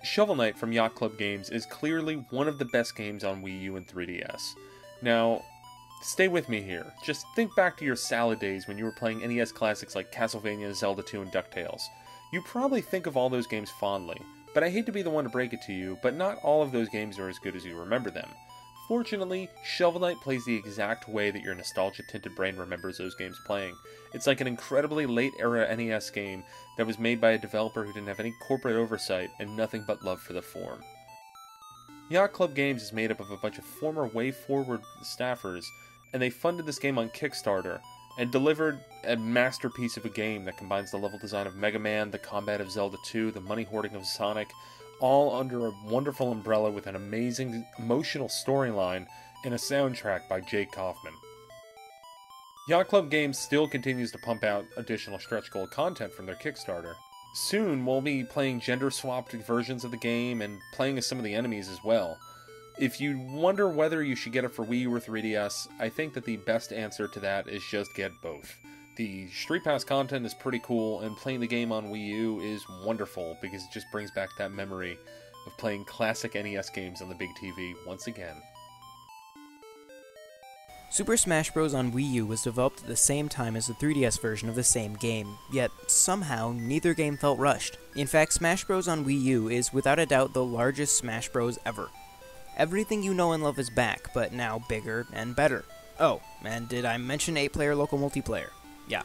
Shovel Knight from Yacht Club Games is clearly one of the best games on Wii U and 3DS. Now, stay with me here. Just think back to your salad days when you were playing NES classics like Castlevania, Zelda 2, and DuckTales. You probably think of all those games fondly, but I hate to be the one to break it to you, but not all of those games are as good as you remember them. Fortunately, Shovel Knight plays the exact way that your nostalgia-tinted brain remembers those games playing. It's like an incredibly late-era NES game that was made by a developer who didn't have any corporate oversight and nothing but love for the form. Yacht Club Games is made up of a bunch of former Way Forward staffers, and they funded this game on Kickstarter, and delivered a masterpiece of a game that combines the level design of Mega Man, the combat of Zelda 2, the money hoarding of Sonic, all under a wonderful umbrella with an amazing emotional storyline and a soundtrack by Jake Kaufman. Yacht Club Games still continues to pump out additional stretch goal content from their Kickstarter. Soon we'll be playing gender-swapped versions of the game and playing as some of the enemies as well. If you wonder whether you should get it for Wii U or 3DS, I think that the best answer to that is just get both. The Street Pass content is pretty cool, and playing the game on Wii U is wonderful because it just brings back that memory of playing classic NES games on the big TV once again. Super Smash Bros. On Wii U was developed at the same time as the 3DS version of the same game, yet somehow neither game felt rushed. In fact, Smash Bros. On Wii U is without a doubt the largest Smash Bros. Ever. Everything you know and love is back, but now bigger and better. Oh, and did I mention 8-player local multiplayer? Yeah,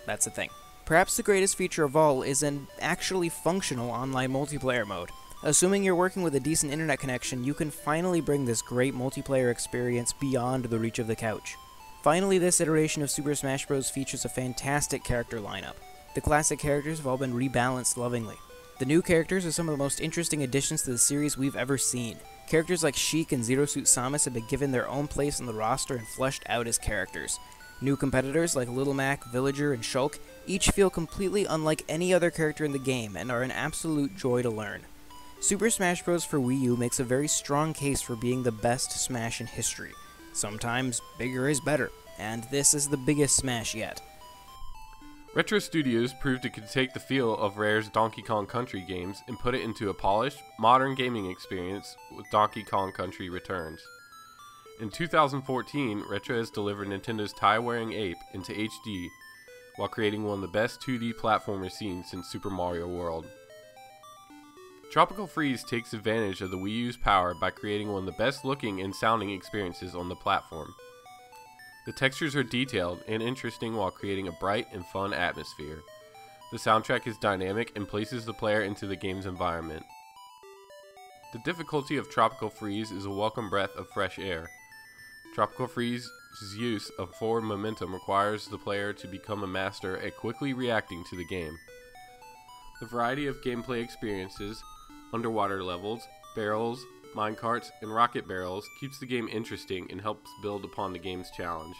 that's a thing. Perhaps the greatest feature of all is an actually functional online multiplayer mode. Assuming you're working with a decent internet connection, you can finally bring this great multiplayer experience beyond the reach of the couch. Finally, this iteration of Super Smash Bros. Features a fantastic character lineup. The classic characters have all been rebalanced lovingly. The new characters are some of the most interesting additions to the series we've ever seen. Characters like Sheik and Zero Suit Samus have been given their own place on the roster and fleshed out as characters. New competitors like Little Mac, Villager, and Shulk each feel completely unlike any other character in the game and are an absolute joy to learn. Super Smash Bros. For Wii U makes a very strong case for being the best Smash in history. Sometimes bigger is better, and this is the biggest Smash yet. Retro Studios proved it could take the feel of Rare's Donkey Kong Country games and put it into a polished, modern gaming experience with Donkey Kong Country Returns. In 2014, Retro has delivered Nintendo's tie-wearing ape into HD while creating one of the best 2D platformers seen since Super Mario World. Tropical Freeze takes advantage of the Wii U's power by creating one of the best looking and sounding experiences on the platform. The textures are detailed and interesting while creating a bright and fun atmosphere. The soundtrack is dynamic and places the player into the game's environment. The difficulty of Tropical Freeze is a welcome breath of fresh air. Tropical Freeze's use of forward momentum requires the player to become a master at quickly reacting to the game. The variety of gameplay experiences, underwater levels, barrels, minecarts, and rocket barrels keeps the game interesting and helps build upon the game's challenge.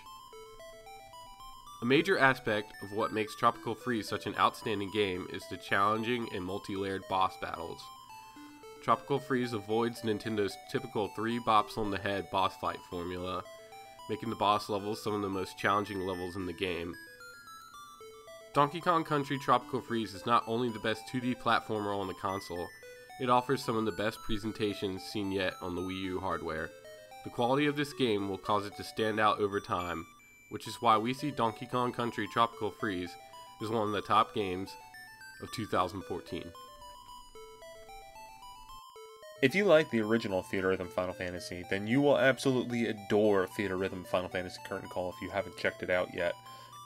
A major aspect of what makes Tropical Freeze such an outstanding game is the challenging and multi-layered boss battles. Tropical Freeze avoids Nintendo's typical 3 bops on the head boss fight formula, making the boss levels some of the most challenging levels in the game. Donkey Kong Country Tropical Freeze is not only the best 2D platformer on the console, it offers some of the best presentations seen yet on the Wii U hardware. The quality of this game will cause it to stand out over time, which is why we see Donkey Kong Country Tropical Freeze as one of the top games of 2014. If you like the original Theatrhythm Final Fantasy, then you will absolutely adore Theatrhythm Final Fantasy Curtain Call if you haven't checked it out yet.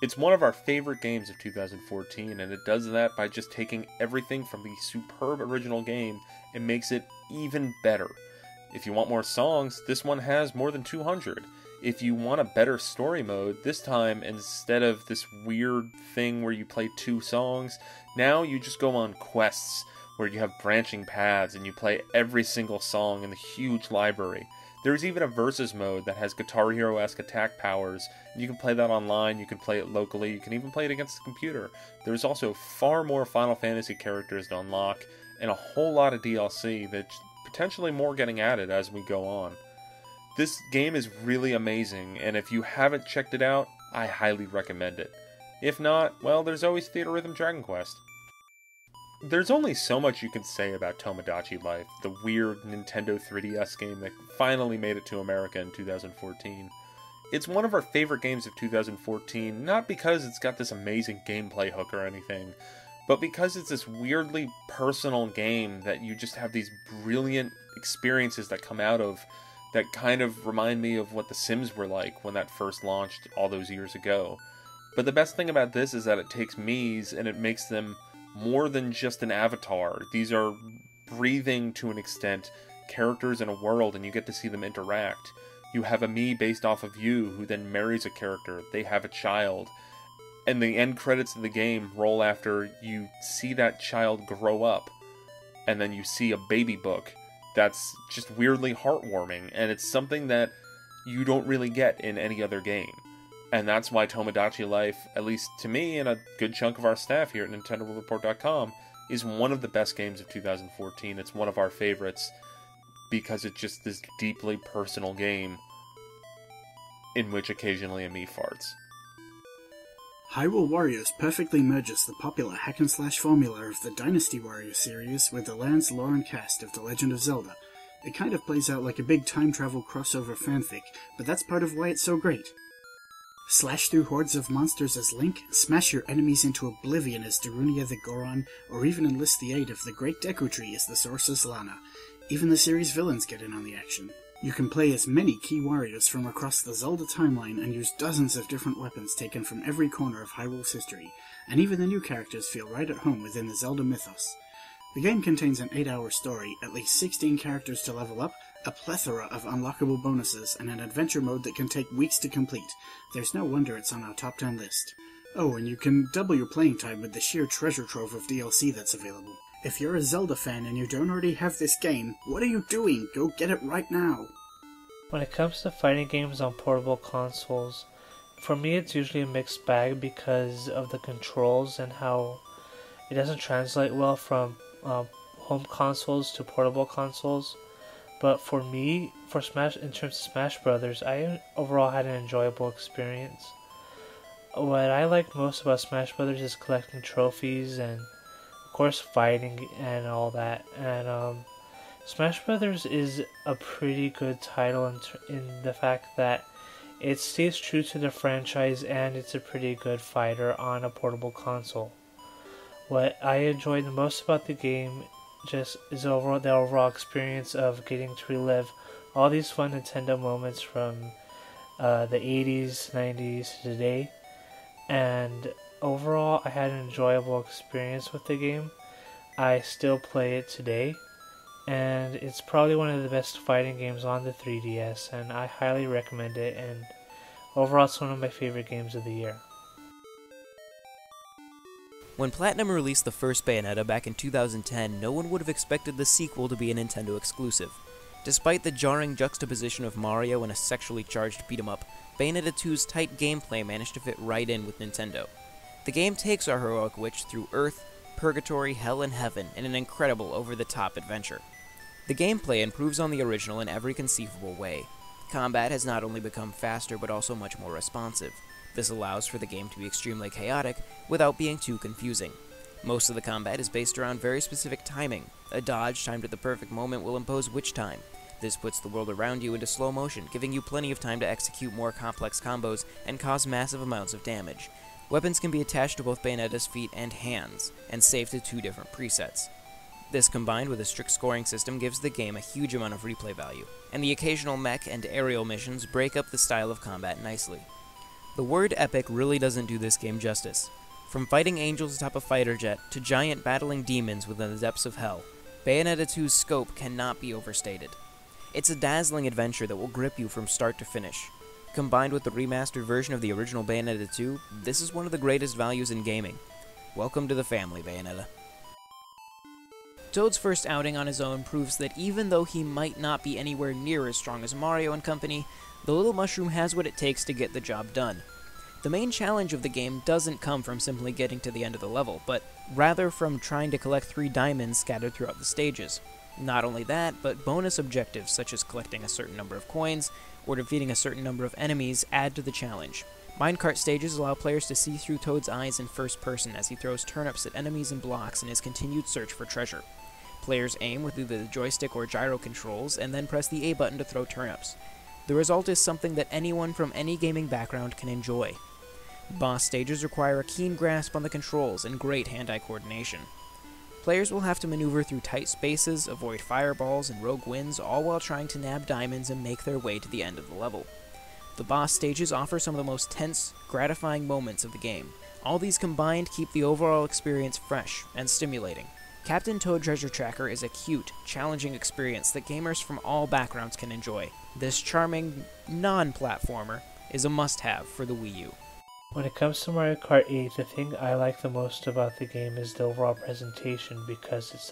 It's one of our favorite games of 2014, and it does that by just taking everything from the superb original game and makes it even better. If you want more songs, this one has more than 200. If you want a better story mode, this time, instead of this weird thing where you play 2 songs, now you just go on quests where you have branching paths and you play every single song in the huge library. There's even a versus mode that has Guitar Hero-esque attack powers, and you can play that online, you can play it locally, you can even play it against the computer. There's also far more Final Fantasy characters to unlock, and a whole lot of DLC that's potentially more getting added as we go on. This game is really amazing, and if you haven't checked it out, I highly recommend it. If not, well, there's always Theatrhythm Dragon Quest. There's only so much you can say about Tomodachi Life, the weird Nintendo 3DS game that finally made it to America in 2014. It's one of our favorite games of 2014, not because it's got this amazing gameplay hook or anything, but because it's this weirdly personal game that you just have these brilliant experiences that come out of that kind of remind me of what The Sims were like when that first launched all those years ago. But the best thing about this is that it takes Miis and it makes them more than just an avatar. These are breathing, to an extent, characters in a world, and you get to see them interact. You have a Mii based off of you who then marries a character. They have a child. And the end credits of the game roll after you see that child grow up. And then you see a baby book that's just weirdly heartwarming. And it's something that you don't really get in any other game. And that's why Tomodachi Life, at least to me and a good chunk of our staff here at NintendoReport.com, is one of the best games of 2014. It's one of our favorites because it's just this deeply personal game in which occasionally a Mii farts. Hyrule Warriors perfectly merges the popular hack-and-slash formula of the Dynasty Warriors series with the lands, lore, and cast of The Legend of Zelda. It kind of plays out like a big time-travel crossover fanfic, but that's part of why it's so great. Slash through hordes of monsters as Link, smash your enemies into oblivion as Darunia the Goron, or even enlist the aid of the Great Deku Tree as the Sorceress Lana. Even the series villains get in on the action. You can play as many key warriors from across the Zelda timeline and use dozens of different weapons taken from every corner of Hyrule's history, and even the new characters feel right at home within the Zelda mythos. The game contains an 8-hour story, at least 16 characters to level up, a plethora of unlockable bonuses, and an adventure mode that can take weeks to complete. There's no wonder it's on our top 10 list. Oh, and you can double your playing time with the sheer treasure trove of DLC that's available. If you're a Zelda fan and you don't already have this game, what are you doing? Go get it right now! When it comes to fighting games on portable consoles, for me it's usually a mixed bag because of the controls and how it doesn't translate well from home consoles to portable consoles. But for me, in terms of Smash Brothers, I overall had an enjoyable experience. What I like most about Smash Brothers is collecting trophies and, of course, fighting and all that. And Smash Brothers is a pretty good title in the fact that it stays true to the franchise and it's a pretty good fighter on a portable console. What I enjoy the most about the game just is the overall experience of getting to relive all these fun Nintendo moments from the 80s, 90s to today. And overall, I had an enjoyable experience with the game. I still play it today, and it's probably one of the best fighting games on the 3DS, and I highly recommend it, and overall it's one of my favorite games of the year. When Platinum released the first Bayonetta back in 2010, no one would have expected the sequel to be a Nintendo exclusive. Despite the jarring juxtaposition of Mario and a sexually charged beat-em-up, Bayonetta 2's tight gameplay managed to fit right in with Nintendo. The game takes our heroic witch through Earth, Purgatory, Hell, and Heaven in an incredible over-the-top adventure. The gameplay improves on the original in every conceivable way. Combat has not only become faster but also much more responsive. This allows for the game to be extremely chaotic without being too confusing. Most of the combat is based around very specific timing. A dodge timed at the perfect moment will impose witch time. This puts the world around you into slow motion, giving you plenty of time to execute more complex combos and cause massive amounts of damage. Weapons can be attached to both Bayonetta's feet and hands, and saved to 2 different presets. This combined with a strict scoring system gives the game a huge amount of replay value, and the occasional mech and aerial missions break up the style of combat nicely. The word epic really doesn't do this game justice. From fighting angels atop a fighter jet to giant battling demons within the depths of hell, Bayonetta 2's scope cannot be overstated. It's a dazzling adventure that will grip you from start to finish. Combined with the remastered version of the original Bayonetta 2, this is one of the greatest values in gaming. Welcome to the family, Bayonetta. Toad's first outing on his own proves that even though he might not be anywhere near as strong as Mario and company, the little mushroom has what it takes to get the job done. The main challenge of the game doesn't come from simply getting to the end of the level, but rather from trying to collect 3 diamonds scattered throughout the stages. Not only that, but bonus objectives such as collecting a certain number of coins or defeating a certain number of enemies add to the challenge. Minecart stages allow players to see through Toad's eyes in first person as he throws turnips at enemies and blocks in his continued search for treasure. Players aim with either the joystick or gyro controls, and then press the A button to throw turnips. The result is something that anyone from any gaming background can enjoy. Boss stages require a keen grasp on the controls and great hand-eye coordination. Players will have to maneuver through tight spaces, avoid fireballs and rogue winds, all while trying to nab diamonds and make their way to the end of the level. The boss stages offer some of the most tense, gratifying moments of the game. All these combined keep the overall experience fresh and stimulating. Captain Toad Treasure Tracker is a cute, challenging experience that gamers from all backgrounds can enjoy. This charming, non-platformer is a must-have for the Wii U. When it comes to Mario Kart 8, the thing I like the most about the game is the overall presentation, because it's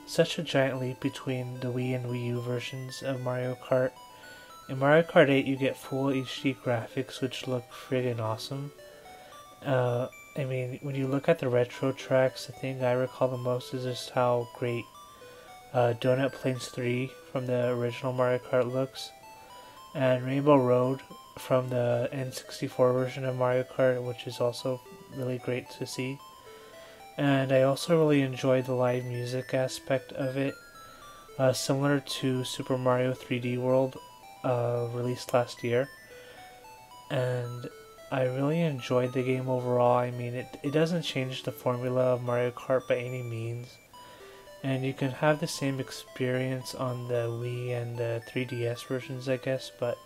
such a giant leap between the Wii and Wii U versions of Mario Kart. In Mario Kart 8, you get full HD graphics, which look friggin' awesome. When you look at the retro tracks, the thing I recall the most is just how great Donut Plains 3 from the original Mario Kart looks, and Rainbow Road from the N64 version of Mario Kart, which is also really great to see. And I also really enjoy the live music aspect of it, similar to Super Mario 3D World, released last year. And I really enjoyed the game overall. It doesn't change the formula of Mario Kart by any means, and you can have the same experience on the Wii and the 3DS versions, I guess, but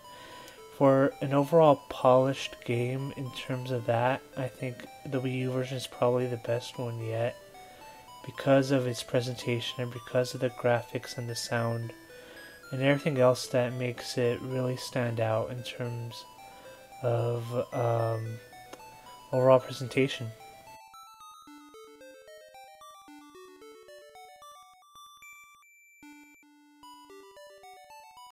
for an overall polished game in terms of that, I think the Wii U version is probably the best one yet, because of its presentation and because of the graphics and the sound and everything else that makes it really stand out in terms of overall presentation.